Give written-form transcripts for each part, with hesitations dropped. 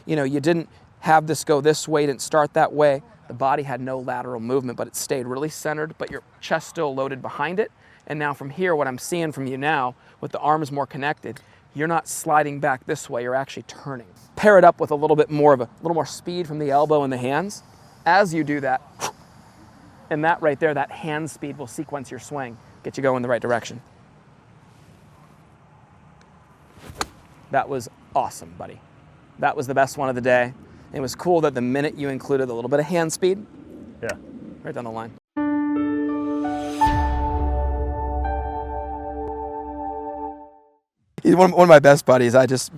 you didn't have this go this way, didn't start that way. The body had no lateral movement, but it stayed really centered, but your chest still loaded behind it. And now from here, what I'm seeing from you now, with the arms more connected, you're not sliding back this way, you're actually turning. Pair it up with a little more speed from the elbow and the hands. As you do that, and that right there, that hand speed will sequence your swing, get you going in the right direction. That was awesome, buddy. That was the best one of the day. It was cool that the minute you included a little bit of hand speed, right down the line. He's one of my best buddies. I just,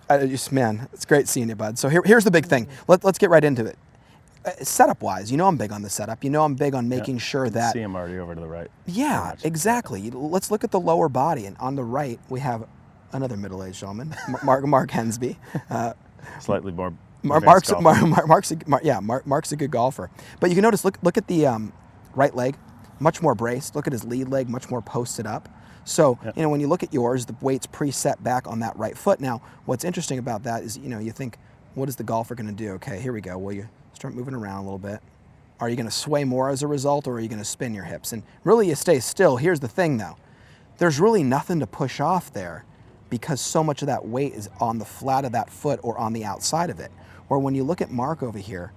man, it's great seeing you, bud. So here's the big thing. Let's get right into it. Setup-wise, I'm big on the setup. I'm big on making sure that... See him already over to the right. Yeah, exactly. Let's look at the lower body. And on the right, we have another middle-aged gentleman, Mark Hensby. Slightly more... Mark's a good golfer. But you can notice, look at the right leg, much more braced. Look at his lead leg, much more posted up. So, when you look at yours, the weight's preset back on that right foot. Now, what's interesting about that is, you think, what is the golfer going to do? Okay, here we go. Well, you start moving around a little bit. Are you going to sway more as a result, or are you going to spin your hips? And really, you stay still. Here's the thing, though. There's really nothing to push off there because so much of that weight is on the flat of that foot or on the outside of it. Or when you look at Mark over here,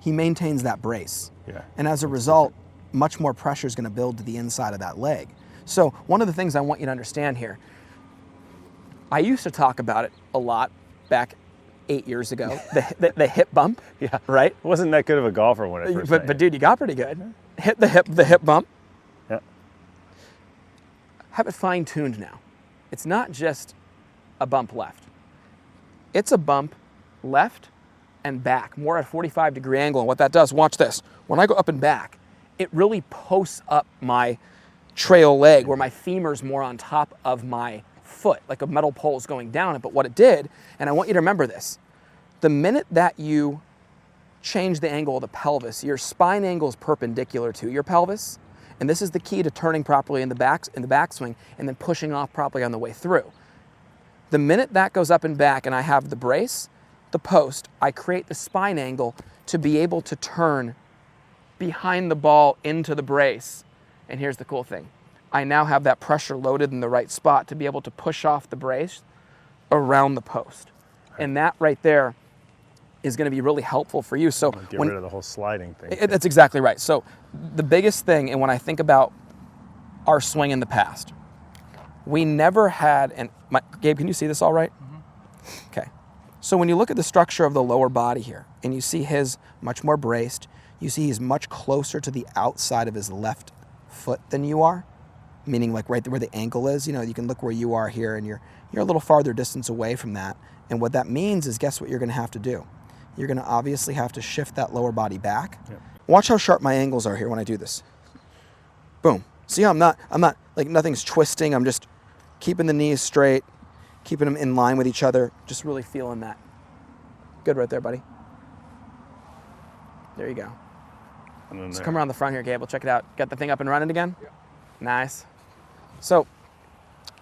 he maintains that brace. Yeah. And as a result, much more pressure is going to build to the inside of that leg. So one of the things I want you to understand here, I used to talk about it a lot back 8 years ago, the hip bump, right? Wasn't that good of a golfer when it first but dude, you got pretty good. Hit the hip bump. Yeah. Have it fine-tuned now. It's not just a bump left. It's a bump left and back, more at a 45-degree angle. And what that does, watch this. When I go up and back, it really posts up my trail leg where my femur's more on top of my foot, like a metal pole is going down it. But what it did, and I want you to remember this, the minute that you change the angle of the pelvis, your spine angle is perpendicular to your pelvis, and this is the key to turning properly in the backswing and then pushing off properly on the way through. The minute that goes up and back and I have the brace, the post, I create the spine angle to be able to turn behind the ball into the brace. And here's the cool thing. I now have that pressure loaded in the right spot to be able to push off the brace around the post. And that right there is going to be really helpful for you. So get rid of the whole sliding thing. That's exactly right. So the biggest thing, and when I think about our swing in the past, we never had, Gabe, can you see this all right? Mm-hmm. Okay. So when you look at the structure of the lower body here, and you see his much more braced, you see he's much closer to the outside of his left foot than you are, meaning like right where the ankle is. You can look where you are here, and you're a little farther distance away from that. And what that means is, guess what you're going to have to do? You're going to obviously have to shift that lower body back. Yep. Watch how sharp my angles are here when I do this. Boom. See how I'm not like nothing's twisting. I'm just keeping the knees straight, keeping them in line with each other, just really feeling that. Good right there, buddy. There you go. Let's come around the front here, Gabe. Check it out. Got the thing up and running again? Yeah. Nice. So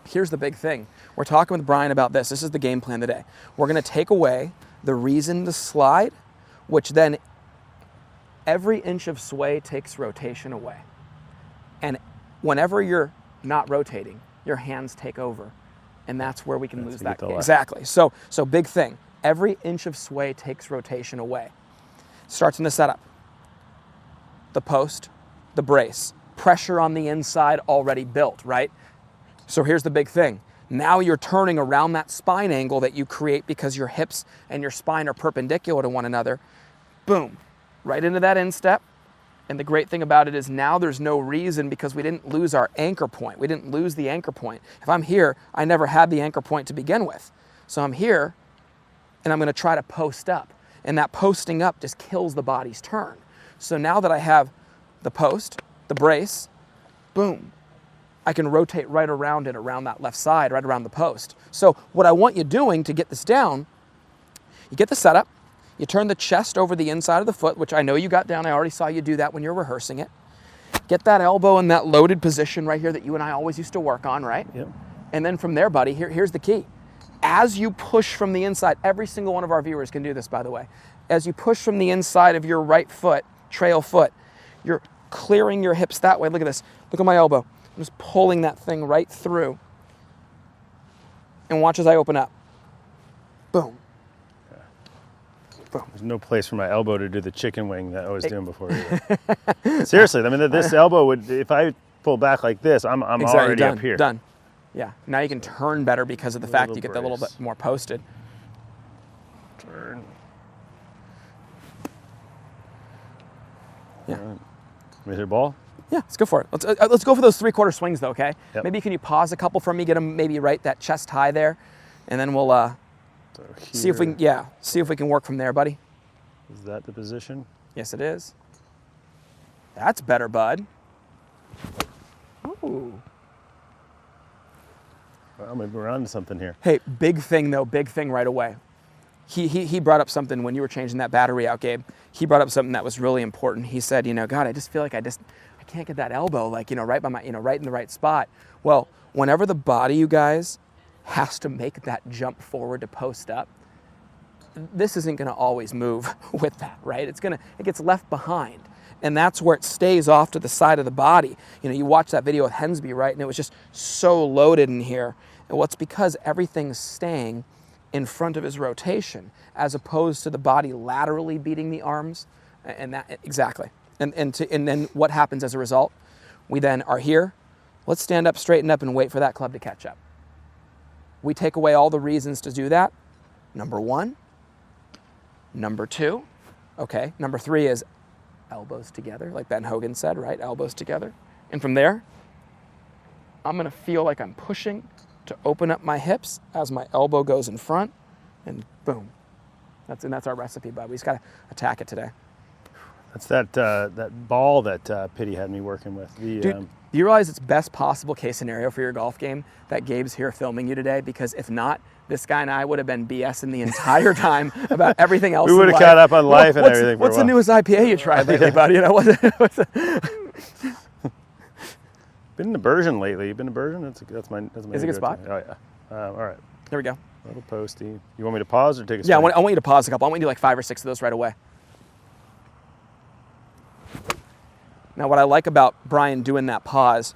here's the big thing. We're talking with Brian about this. This is the game plan today. We're going to take away the reason to slide, which then every inch of sway takes rotation away. And whenever you're not rotating, your hands take over. And that's where we can lose that game. Exactly. So big thing. Every inch of sway takes rotation away. Starts in the setup. The post, the brace, pressure on the inside already built, right? So here's the big thing. Now you're turning around that spine angle that you create because your hips and your spine are perpendicular to one another. Boom, right into that instep. And the great thing about it is now there's no reason, because we didn't lose our anchor point. We didn't lose the anchor point. If I'm here, I never had the anchor point to begin with. So I'm here, and I'm going to try to post up. And that posting up just kills the body's turn. So now that I have the post, the brace, boom, I can rotate right around it, around that left side, right around the post. So what I want you doing to get this down, you get the setup, you turn the chest over the inside of the foot, which I know you got down. I already saw you do that when you were rehearsing it. Get that elbow in that loaded position right here that you and I always used to work on, right? Yep. And then from there, buddy, here's the key. as you push from the inside, every single one of our viewers can do this, by the way. As you push from the inside of your right foot, trail foot, you're clearing your hips that way. Look at this. Look at my elbow. I'm just pulling that thing right through. And watch as I open up. Boom. Boom. There's no place for my elbow to do the chicken wing that I was doing before either. Seriously, I mean, this elbow would, if I pull back like this, I'm already done, up here. Done. Yeah. Now you can turn better because of the fact you get that little bit more posted. Turn. Yeah. All right. Is there a ball? Yeah, let's go for it. Let's go for those 3/4 swings though, okay? Yep. Maybe can you pause a couple for me, get them maybe right that chest high there, and then we'll So see if we can, see if we can work from there, buddy. Is that the position? Yes, it is. That's better, bud. Ooh. Well, maybe we're on to something here. Hey, big thing though, big thing right away. He brought up something when you were changing that battery out, Gabe. He brought up something that was really important. He said, God, I just feel like I can't get that elbow, like, right by my, right in the right spot. Well, whenever the body, you guys, has to make that jump forward to post up, this isn't going to always move with that, right? It gets left behind. And that's where it stays off to the side of the body. You watch that video with Hensby, right? And it was just so loaded in here. And it's because everything's staying in front of his rotation, as opposed to the body laterally beating the arms, and that exactly. And then what happens as a result? We then are here. Let's stand up, straighten up, and wait for that club to catch up. We take away all the reasons to do that. Number 1. Number 2. Okay. Number 3 is elbows together, like Ben Hogan said, right? Elbows together. And from there, I'm going to feel like I'm pushing to open up my hips as my elbow goes in front, and boom. That's our recipe, bud. We just got to attack it today. That's that ball that Pitty had me working with. Dude, do you realize it's best possible case scenario for your golf game that Gabe's here filming you today? Because if not, this guy and I would have been BSing the entire time about everything else. We would have caught up on life and everything. What's the newest IPA you tried lately, buddy? Been in the Bergen lately. You been to Bergen? That's my. Is it a good spot? Oh yeah. All right. There we go. A little posty. You want me to pause or take a? Yeah, I want you to pause a couple. I want you to do like 5 or 6 of those right away. Now, what I like about Brian doing that pause,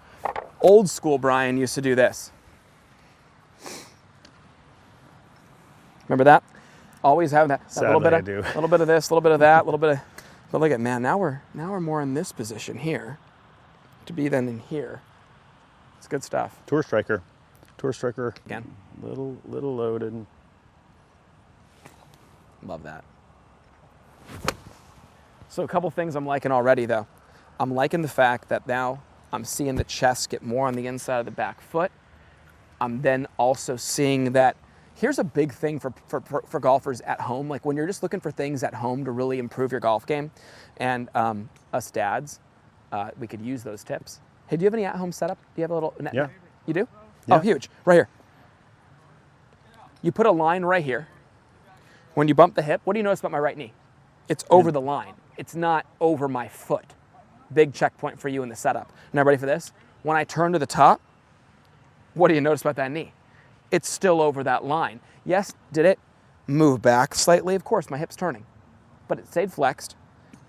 old school Brian used to do this. Remember that? Always have that little bit of this, a little bit of that, a little bit of. But look at, man, now we're more in this position here, to be then in here. It's good stuff. Tour striker Again. Little loaded. Love that. So a couple things I'm liking already though. I'm liking the fact that now I'm seeing the chest get more on the inside of the back foot. I'm then also seeing that here's a big thing for golfers at home. Like when you're just looking for things at home to really improve your golf game, and us dads, we could use those tips. Hey, do you have any at-home setup? Do you have a little? Yeah. You do? Yeah. Oh, huge. Right here. You put a line right here. When you bump the hip, what do you notice about my right knee? It's over the line. It's not over my foot. Big checkpoint for you in the setup. Now, ready for this? When I turn to the top, what do you notice about that knee? It's still over that line. Yes, did it move back slightly? Of course, my hip's turning. But it stayed flexed.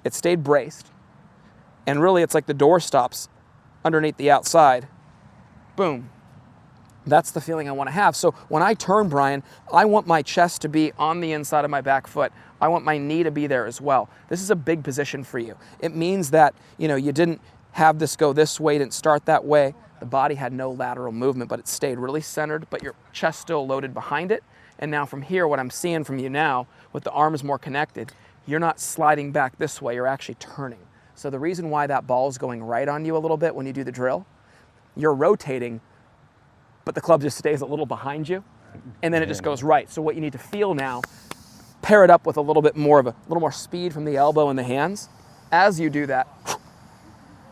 It stayed braced. And really, it's like the door stops underneath the outside. Boom. That's the feeling I want to have. So when I turn, Brian, I want my chest to be on the inside of my back foot. I want my knee to be there as well. This is a big position for you. It means that, you didn't have this go this way, didn't start that way. The body had no lateral movement, but it stayed really centered, but your chest still loaded behind it. And now from here, what I'm seeing from you now, with the arms more connected, you're not sliding back this way, you're actually turning. So the reason why that ball is going right on you a little bit when you do the drill, you're rotating, but the club just stays a little behind you, and then it just goes right. So what you need to feel now, pair it up with a little more speed from the elbow and the hands. As you do that,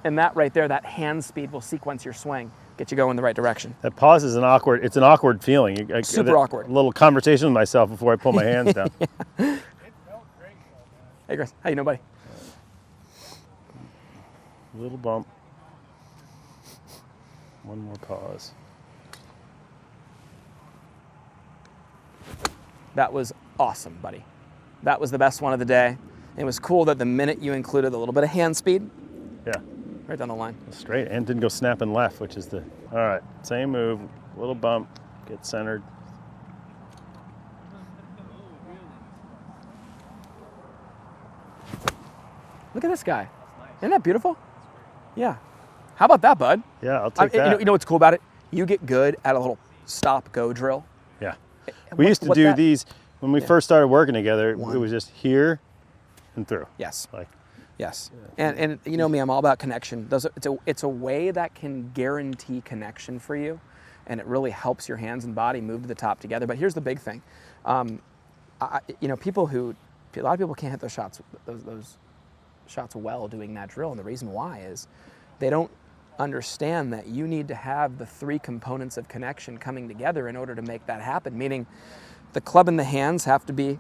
and that right there, that hand speed will sequence your swing, get you going in the right direction. That pause is an awkward feeling. Super awkward. A little conversation with myself before I pull my hands down. Yeah. Hey, Chris. How you doing, buddy? Little bump. One more pause. That was awesome, buddy. That was the best one of the day. It was cool that the minute you included a little bit of hand speed, Yeah. right down the line. Straight, and didn't go snapping left, which is the, all right, same move, little bump, get centered. Look at this guy. Isn't that beautiful? Yeah. How about that, bud? Yeah, I'll take that. You know what's cool about it? You get good at a little stop-go drill. Yeah. We used to do these, when we first started working together, it was just here and through. Yes. Like, yes. And you know me, I'm all about connection. It's a way that can guarantee connection for you, and it really helps your hands and body move to the top together. But here's the big thing. You know, a lot of people can't hit those shots well doing that drill, and the reason why is they don't understand that you need to have the three components of connection coming together in order to make that happen, meaning the club and the hands have to be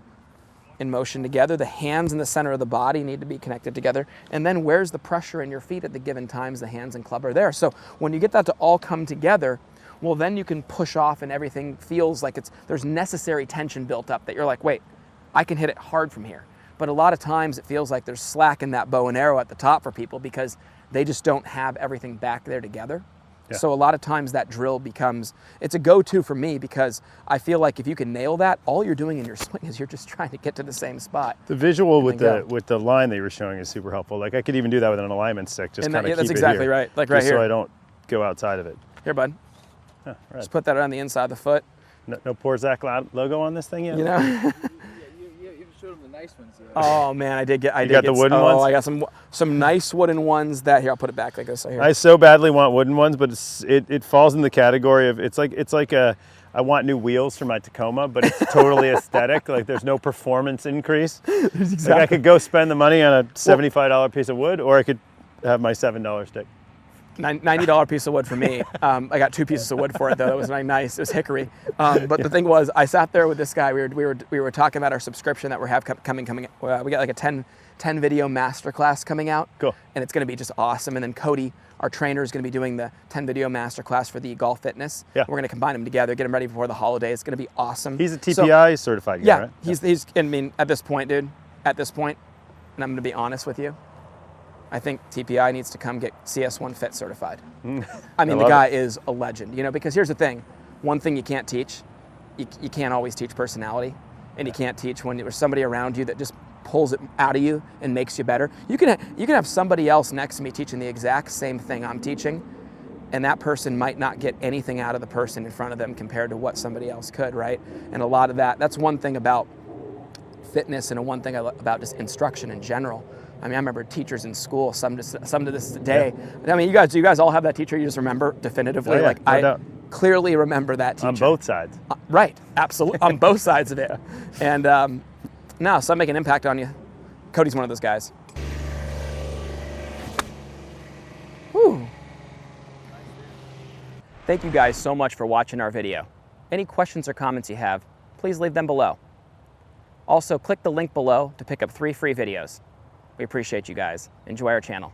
in motion together, the hands in the center of the body need to be connected together, and then where's the pressure in your feet at the given times the hands and club are there. So when you get that to all come together, well, then you can push off and everything feels like there's necessary tension built up that you're like, wait, I can hit it hard from here. But a lot of times it feels like there's slack in that bow and arrow at the top for people because they just don't have everything back there together. Yeah. So a lot of times that drill it's a go-to for me because I feel like if you can nail that, all you're doing in your swing is you're just trying to get to the same spot. The visual with the line that you were showing is super helpful. Like I could even do that with an alignment stick, just kind of keep it here. That's exactly right, like right here. So I don't go outside of it. Here, bud. Huh, right. Just put that on the inside of the foot. No Porzak logo on this thing yet? You know? You showed them the nice ones. Oh man, I did get the wooden ones? I got some nice wooden ones that here. I'll put it back like this. Right here. I so badly want wooden ones, but it falls in the category of it's like I want new wheels for my Tacoma, but it's totally aesthetic. Like there's no performance increase. Exactly. Like I could go spend the money on a $75 piece of wood, or I could have my $7 stick. $90 piece of wood for me. I got 2 pieces of wood for it though. That was nice. It was hickory. But the thing was, I sat there with this guy. We were talking about our subscription that we have coming. We got like a 10 video masterclass coming out. Cool. And it's going to be just awesome. And then Cody, our trainer, is going to be doing the 10 video masterclass for the golf fitness. Yeah. We're going to combine them together, get them ready before the holidays. It's going to be awesome. He's a TPI certified guy, yeah, right? He's. I mean, at this point, dude. At this point, and I'm going to be honest with you. I think TPI needs to come get CS1 Fit certified. I mean, the guy is a legend, you know, because here's the thing. One thing you can't teach, you can't always teach personality, and you can't teach when there's somebody around you that just pulls it out of you and makes you better. You can have somebody else next to me teaching the exact same thing I'm teaching, and that person might not get anything out of the person in front of them compared to what somebody else could, right? And a lot of that's one thing about fitness and one thing about just instruction in general. I mean, I remember teachers in school, some to this day. Yeah. I mean, you guys all have that teacher you just remember definitively. Oh, yeah, like no doubt. Clearly remember that teacher. On both sides. Right, absolutely, on both sides of it. And no, some make an impact on you. Cody's one of those guys. Whew. Thank you guys so much for watching our video. Any questions or comments you have, please leave them below. Also, click the link below to pick up 3 free videos. We appreciate you guys. Enjoy our channel.